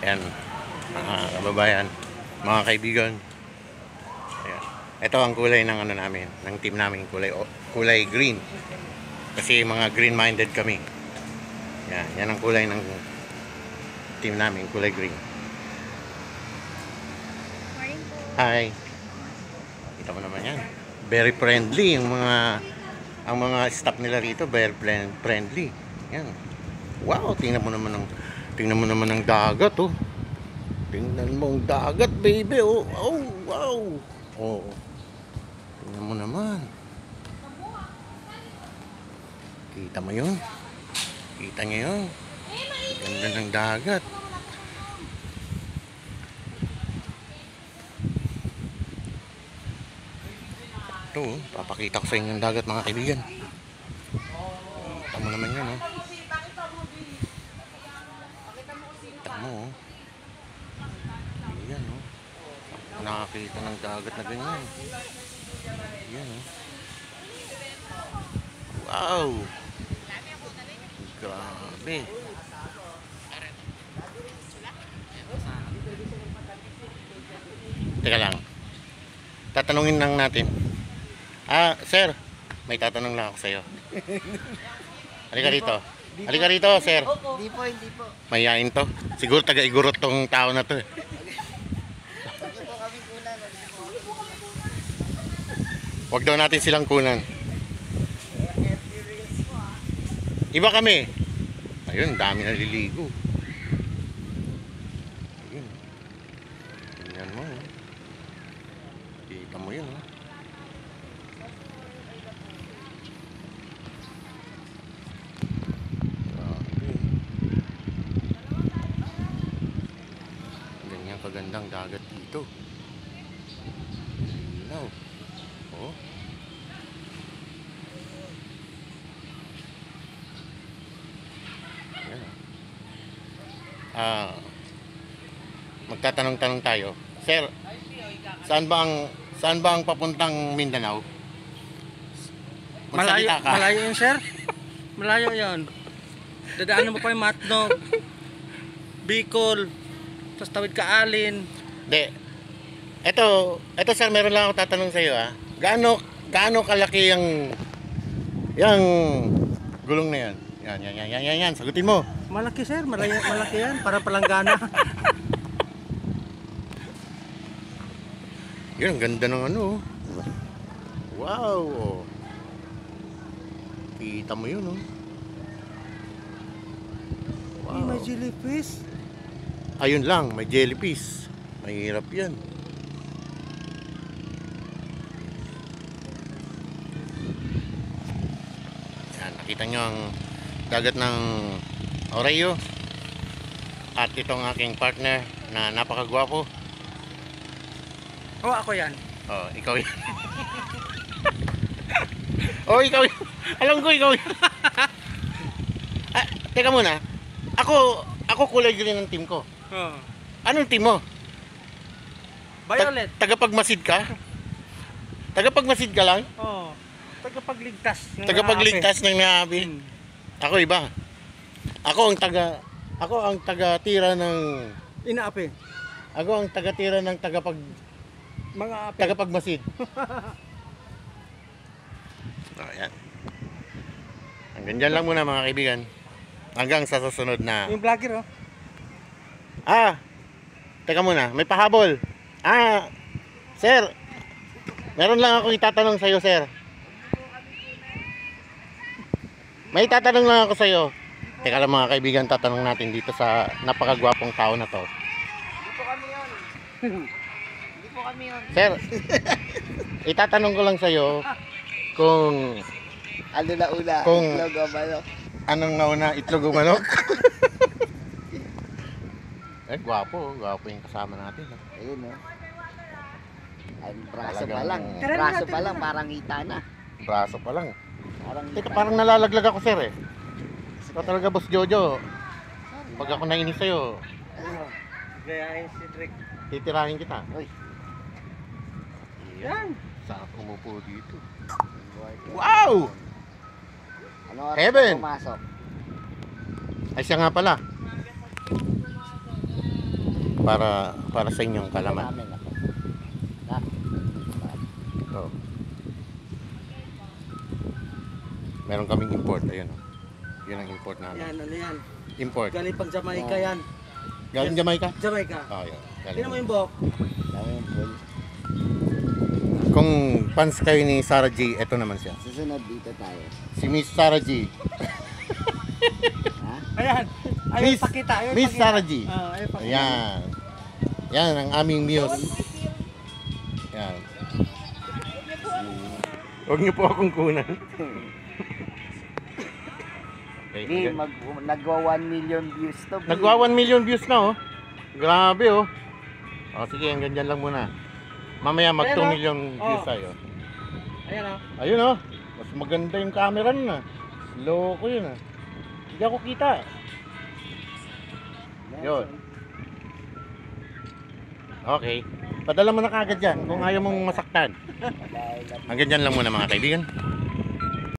Ayan, mga kababayan, mga kaibigan. Ayan. Ito ang kulay ng ano namin, ng team namin, kulay green. Kasi mga green-minded kami. Yan, yan ang kulay ng team namin, kulay green. Hi. Kita mo naman yan. Very friendly yung mga staff nila rito, very friendly. Yan. Wow, tingnan mo naman ng dagat, oh. Tingnan mo ang dagat, baby. Oh, oh, wow. Oh. Tingnan mo naman. Kita mo 'yun? Kita niyo 'yun? Ganda ng dagat. Ito, oh, papakita ko sa inyo yung dagat, mga kaibigan. Kita mo naman 'yun, oh. Kita mo, oh. Ayan, oh. Nakakita ng dagat na ganyan. Ayan, oh. Wow! Grabe. Teka lang. Tatanungin lang natin. Sir, may tatanong lang ako sa'yo. Halika rito. Halika rito, sir. Hindi po, hindi po. Mayain to. Siguro taga-igurot tong tao na to. Huwag daw natin silang kunan. Iba kami. Ayun, dami naliligo. Ayun. Tingnan mo. Kita mo yun, ha? Grabe. Ganyan kagandang dagat dito. Linaw. Oh. Magtatanong-tanong tayo. Sir, saan ba ang papuntang Mindanao? Malayo, Magsalita ka. malayo yun, sir. Malayo yun. Dadaanan mo pa yung Matnog, Bicol, tapos tawid ka Alin. Hindi. Ito sir, meron lang ako tatanong sa iyo, ha. Gaano kalaki yung gulong na yan? Yan. Sagutin mo. Malaki, sir. Malaki yan. Para palanggana. Yun, ang ganda ng ano. Wow. Kita mo yun, oh. Wow. May jellyfish. Ayun lang, may jellyfish. Mahirap yan. Yan, nakita nyo ang dagat ng Oreo. At itong aking partner na napakagwapo. Oh, ako yan. Oh, ikaw yan. Oh, ikaw yan. Alam ko, ikaw yan. Teka muna. Ako kulay green ng team ko. Oh. Anong team mo? Violet. Tagapagmasid ka? Tagapagmasid ka lang? Oh. Tagapagligtas. Tagapagligtas ng naabi. Ako iba. Ako ang taga-tira ng Inaapi. Ako ang taga-tira ng Mga api. tagapagmasid. Ayan. Hanggang dyan lang muna, mga kaibigan. Hanggang sa susunod na. Yung vlogger, oh. Teka muna, may pahabol. Sir, meron lang ako itatanong sa'yo, sir. May itatanong lang ako sa'yo. Teka lang, mga kaibigan, tatanong natin dito sa napakagwapong tao na to. Hindi po kami yun. Hindi po kami yun. Sir, itatanong ko lang sa'yo kung Ano na una? Kung- Itlog o manok? anong nauna, itlog o manok? Gwapo yung kasama natin. Ayun, oh. Ay, braso Talagang- pa lang. Braso pa lang, parang hita na. Braso pa lang. Parang Teka, parang nalalaglag ako, sir, eh. Ikaw talaga, Boss Jojo. Pag ako nainis sa'yo, Gayahin si Drake. titirahin kita. Uy. Yan. Sarap umupo dito. Wow! Ano oras Heaven! pumasok? Ay, siya nga pala. para sa inyong kalaman. Namin ako. Na. Oh. Meron kaming import, ayun oh. Yun ang import namin. Yan, ano yan? Import. Galing pang Jamaica yan. Galing Jamaica? Jamaica. Oh, yun. Tingnan mo yung buhok. Namin full. Kung fans kayo ni Sarah G, eto naman siya. Susunod dito tayo. Si Miss Sarah G. Ha? Ayan. Ayaw Miss- pakita. Ayaw Miss pakita. Sarah G. Ayaw pakita. Ayan. Yan ang aming muse. Yan. Huwag niyo po akong kunan. Di, Okay. nagwa 1 million views to. Bi. Nagwa 1 million views na oh. Grabe oh. O sige, hanggang dyan lang muna. Mamaya mag 2 Ayan, oh. million views Oh. tayo. Ayan o. Ayun oh. Mas maganda yung camera nun ah. Loko yun ah. Hindi ako kita. Yun. Okay. Padala mo na kagad dyan kung ayaw mong masaktan. Hanggang dyan lang muna mga kaibigan.